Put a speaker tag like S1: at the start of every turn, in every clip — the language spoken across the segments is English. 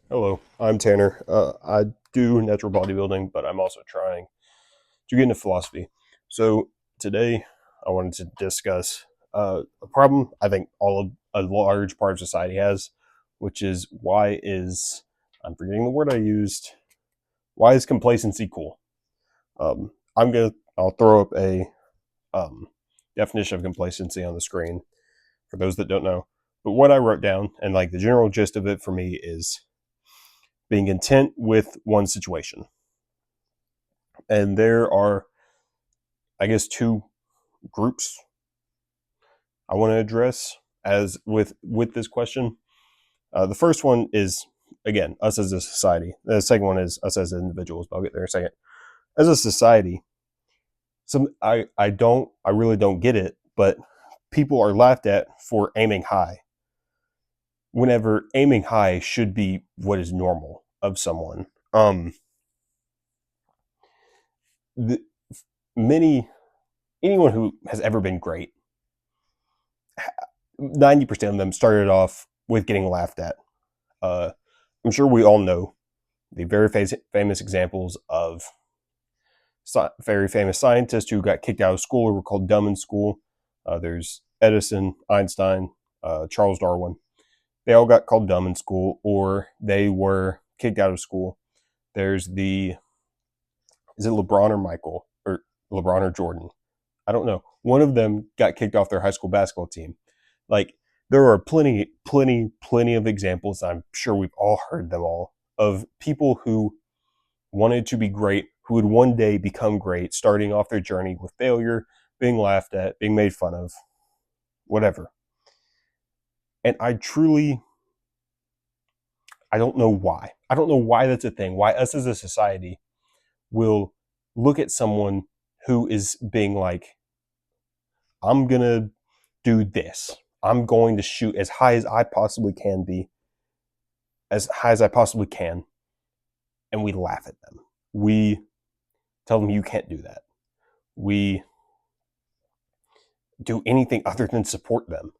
S1: Hello, I'm Tanner. I do natural bodybuilding, but I'm also trying to get into philosophy. So today, I wanted to discuss a problem I think all of a large part of society has, which is why is I'm forgetting the word I used. Why is complacency cool? I'll throw up a um, definition of complacency on the screen for those that don't know. But what I wrote down and like the general gist of it for me is being content with one situation. And there are, I guess, two groups I want to address as with this question. The first one is again us as a society. The second one is us as individuals. But I'll get there in a second. As a society, I really don't get it, but people are laughed at for aiming high. Whenever aiming high should be what is normal of someone. The, many anyone who has ever been great, 90% of them started off with getting laughed at. Uh, I'm sure we all know the very famous examples of very famous scientists who got kicked out of school or were called dumb in school. There's Edison, Einstein, Charles Darwin. They all got called dumb in school or they were kicked out of school. There's is it LeBron or Michael? Or LeBron or Jordan? I don't know. One of them got kicked off their high school basketball team. Like, there are plenty of examples. I'm sure we've all heard them all of people who wanted to be great, who would one day become great, starting off their journey with failure, being laughed at, being made fun of, whatever. And I don't know why. I don't know why that's a thing. Why us as a society will look at someone who is being like, I'm gonna do this. I'm going to shoot as high as I possibly can be, as high as I possibly can, and we laugh at them. We tell them you can't do that. We do anything other than support them.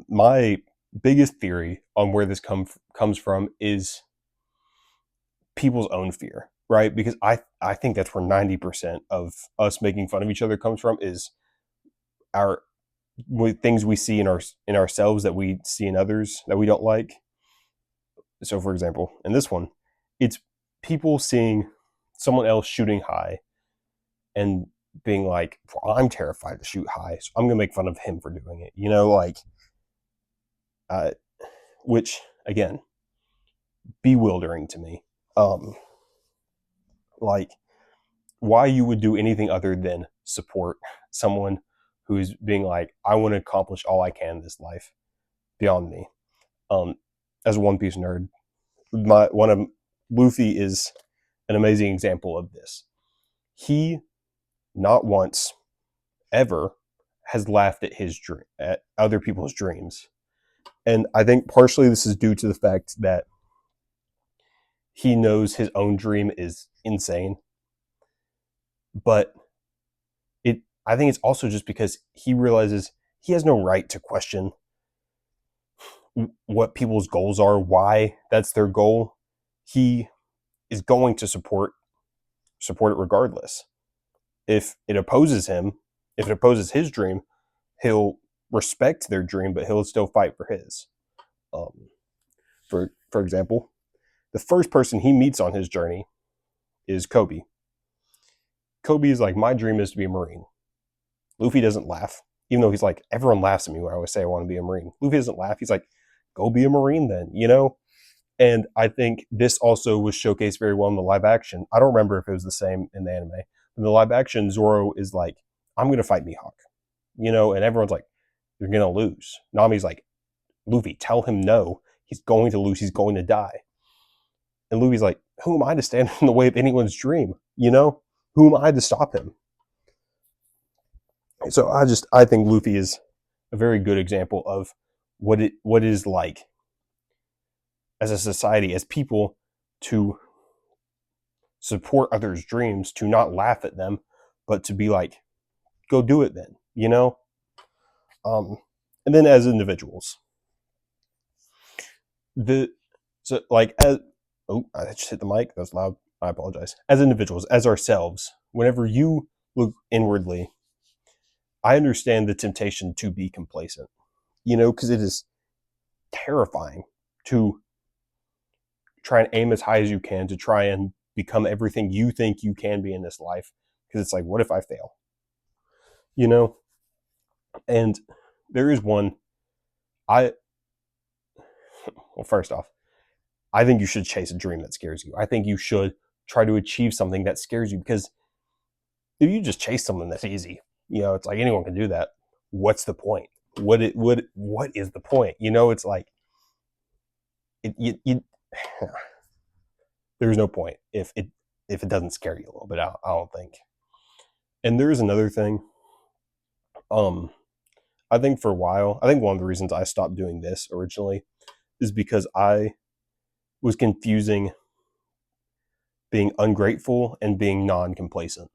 S1: My biggest theory on where this comes from is people's own fear, right? Because I think that's where 90% of us making fun of each other comes from is our things we see in ourselves that we see in others that we don't like. So, for example, in this one, it's people seeing someone else shooting high and being like, well, I'm terrified to shoot high, so I'm gonna make fun of him for doing it. Uh, which again, bewildering to me. Um, like why you would do anything other than support someone who's being like, I want to accomplish all I can in this life beyond me. Um, as a One Piece nerd, my one of Luffy is an amazing example of this. He not once ever has laughed at at other people's dreams. And I think partially this is due to the fact that he knows his own dream is insane. But I think it's also just because he realizes he has no right to question what people's goals are, why that's their goal. He is going to support it regardless. If it opposes him, if it opposes his dream, he'll respect their dream, but he'll still fight for his. Um, for example, the first person he meets on his journey is Kobe. Kobe is like, my dream is to be a Marine. Luffy doesn't laugh, even though he's like, everyone laughs at me when I always say I want to be a Marine. Luffy doesn't laugh. He's like, go be a Marine then, you know? And I think this also was showcased very well in the live action. I don't remember if it was the same in the anime. In the live action, Zoro is like, I'm going to fight Mihawk, you know? And everyone's like, you're going to lose. Nami's like, Luffy, tell him no. He's going to lose. He's going to die. And Luffy's like, who am I to stand in the way of anyone's dream? You know? Who am I to stop him? So I think Luffy is a very good example of what is like as a society, as people, to support others' dreams, to not laugh at them, but to be like, go do it then, you know? Um, and then as individuals, the So, like, as oh, I just hit the mic. That was loud. I apologize. As individuals, as ourselves, whenever you look inwardly, I understand the temptation to be complacent. Because it is terrifying to try and aim as high as you can to try and become everything you think you can be in this life. Because it's like, what if I fail? You know, and there is one. I well, first off, I think you should chase a dream that scares you. I think you should try to achieve something that scares you, because if you just chase something that's easy, it's like anyone can do that. What's the point? What is the point? It's like you there's no point if it doesn't scare you a little bit. I don't think. And there is another thing. I think for a while, I think one of the reasons I stopped doing this originally is because I was confusing being ungrateful and being non-complacent.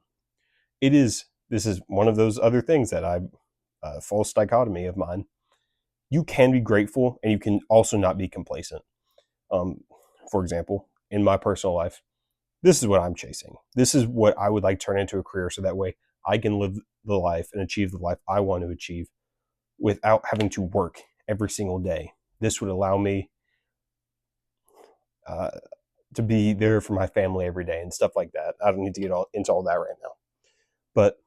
S1: This is one of those other things that false dichotomy of mine. You can be grateful and you can also not be complacent. For example, in my personal life, this is what I'm chasing. This is what I would like to turn into a career, so that way I can live the life and achieve the life I want to achieve without having to work every single day. This would allow me to be there for my family every day and stuff like that. I don't need to get into all that right now. But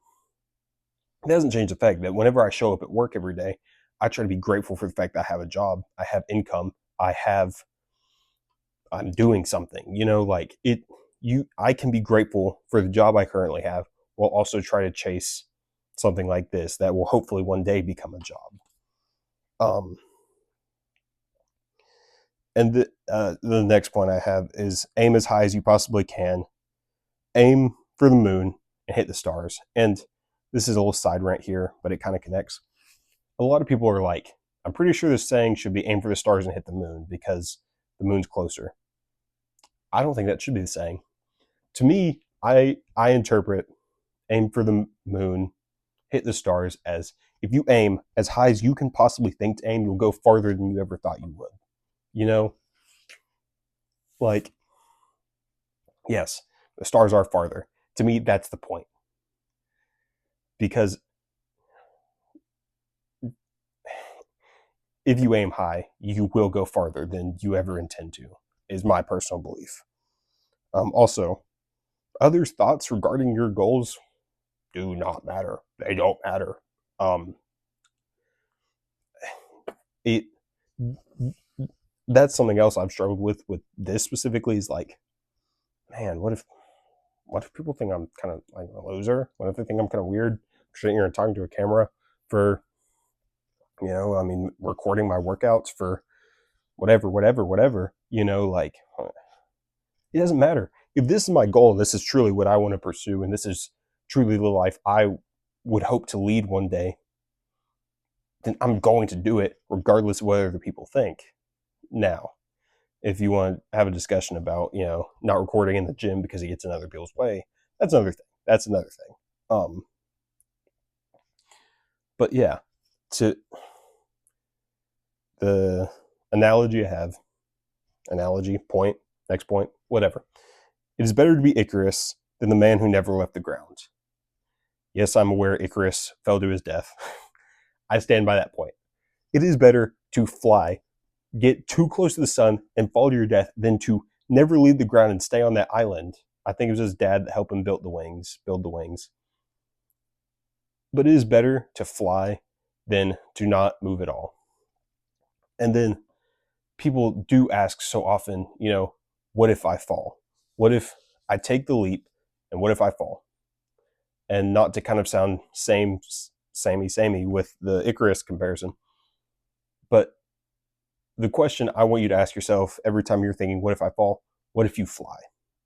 S1: it doesn't change the fact that whenever I show up at work every day, I try to be grateful for the fact that I have a job, I have income, I'm doing something. I can be grateful for the job I currently have while also try to chase something like this that will hopefully one day become a job. And the next point I have is aim as high as you possibly can. Aim for the moon and hit the stars. And this is a little side rant here, but it kind of connects. A lot of people are like, I'm pretty sure this saying should be aim for the stars and hit the moon because the moon's closer. I don't think that should be the saying. To me, I interpret aim for the moon, hit the stars as if you aim as high as you can possibly think to aim, you'll go farther than you ever thought you would. Like, yes, the stars are farther. To me, that's the point. Because if you aim high, you will go farther than you ever intend to, is my personal belief. Also, others' thoughts regarding your goals do not matter. They don't matter. That's something else I've struggled with this specifically is like, man, what if people think I'm kind of like a loser? What if they think I'm kind of weird sitting here and talking to a camera for, recording my workouts for whatever, like, it doesn't matter. If this is my goal and this is truly what I want to pursue and this is truly the life I would hope to lead one day, then I'm going to do it regardless of what other people think. Now, if you want to have a discussion about, not recording in the gym because it gets in other people's way, that's another thing. But yeah, to the analogy I have, point, next point, whatever. It is better to be Icarus than the man who never left the ground. Yes, I'm aware Icarus fell to his death. I stand by that point. It is better to fly, get too close to the sun, and fall to your death than to never leave the ground and stay on that island. I think it was his dad that helped him build the wings. But it is better to fly than to not move at all. And then people do ask so often, what if I fall? What if I take the leap and what if I fall? And not to kind of sound samey with the Icarus comparison, but the question I want you to ask yourself every time you're thinking, what if I fall? What if you fly?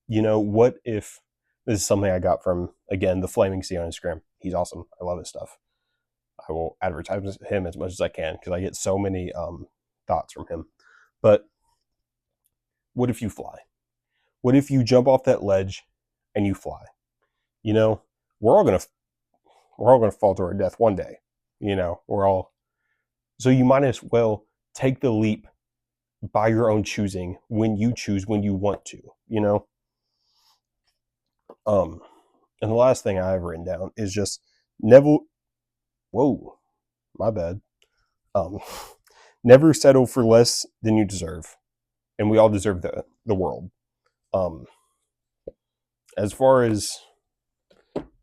S1: What if, this is something I got from, again, the Flaming Sea on Instagram. He's awesome. I love his stuff. I will advertise him as much as I can because I get so many thoughts from him. But what if you fly? What if you jump off that ledge and you fly? We're all gonna fall to our death one day. So you might as well take the leap by your own choosing, when you choose, when you want to, you know? And the last thing I have written down is just never, whoa, my bad. Um, never settle for less than you deserve. And we all deserve the world. Um, as far as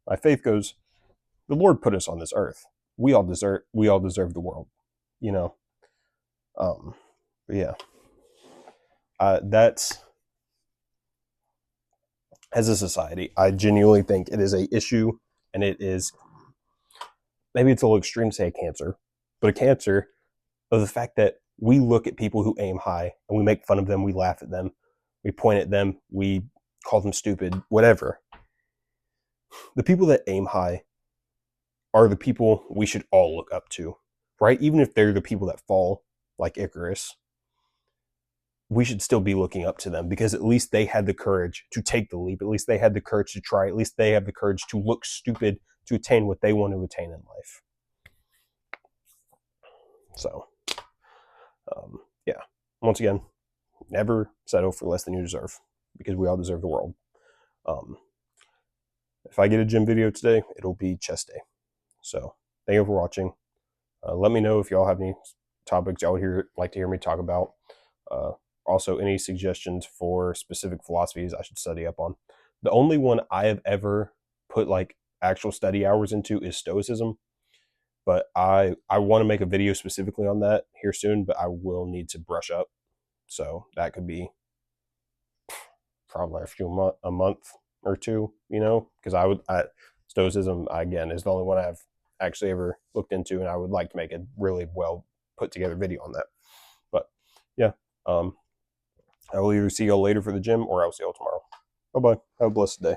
S1: my faith goes, the Lord put us on this earth. We all deserve the world, you know? Um, but yeah, that's, as a society, I genuinely think it is a issue, and it is, maybe it's a little extreme to say a cancer, but a cancer of the fact that we look at people who aim high and we make fun of them, we laugh at them, we point at them, we call them stupid, whatever. The people that aim high are the people we should all look up to, right? Even if they're the people that fall, like Icarus, we should still be looking up to them, because at least they had the courage to take the leap. At least they had the courage to try. At least they have the courage to look stupid to attain what they want to attain in life. So, yeah, once again, never settle for less than you deserve, because we all deserve the world. If I get a gym video today, it'll be chest day. So thank you for watching. Let me know if y'all have any topics y'all would like to hear me talk about. Also, any suggestions for specific philosophies I should study up on. The only one I have ever put like actual study hours into is Stoicism, but I want to make a video specifically on that here soon, but I will need to brush up. So that could be probably a month or two, you know, because Stoicism, again, is the only one I've actually ever looked into, and I would like to make a really well put together video on that. But yeah, I will either see y'all later for the gym, or I'll see y'all tomorrow. Bye bye. Have a blessed day.